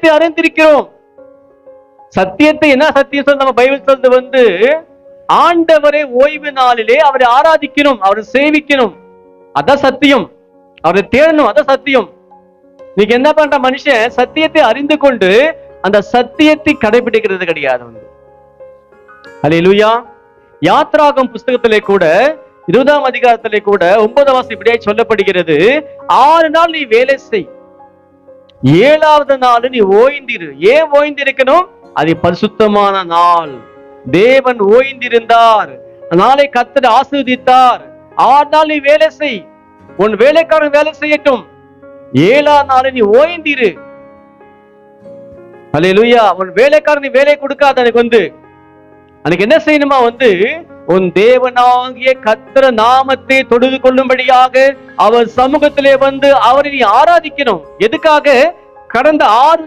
சத்தியத்தை அறிந்திருக்கிறோம். சத்தியத்தை என்ன சத்தியம் சொல்ல நம்ம பைபிள் சொல்றது ஆண்டவரை ஓய்வு நாளிலே அவரை ஆராதிக்கணும், அவரை சேவிக்கணும். அதான் சத்தியம். அவரை தேடணும், அதான் சத்தியம். நீங்க என்ன பண்ற மனுஷன் சத்தியத்தை அறிந்து கொண்டு அந்த சத்தியத்தை கடைபிடிக்கிறது கிடையாது. அல்லேலூயா. யாத்ராகம் புஸ்தகத்திலே கூட 20ஆம் அதிகாரத்திலே கூட 9ஆம் வசனம் இப்படியே சொல்லப்படுகிறது, 6 நாள் நீ வேலை செய், 7வது நாள் நீ ஓய்ந்திரு. ஏன் ஓய்ந்திருக்கணும்? அது பரிசுத்தமான நாள். தேவன் ஓய்ந்திருந்தார், நாளை கர்த்தர் ஆசீர்வதித்தார். 6 நாள் நீ வேலை செய், உன் வேலைக்காரன் வேலை செய்யட்டும், 7ஆம் நாள் நீ ஓய்ந்திரு. அல்லேலூயா. உன் வேலைக்காரன் நீ வேலை கொடுக்காத. அன்னைக்கு என்ன செய்யணுமா? உன் தேவனாகிய கர்த்தர் நாமத்தை தொழுது கொள்ளும்படியாக அவர் சமூகத்திலே அவரை நீ ஆராதிக்கணும். எதுக்காக? கடந்த 6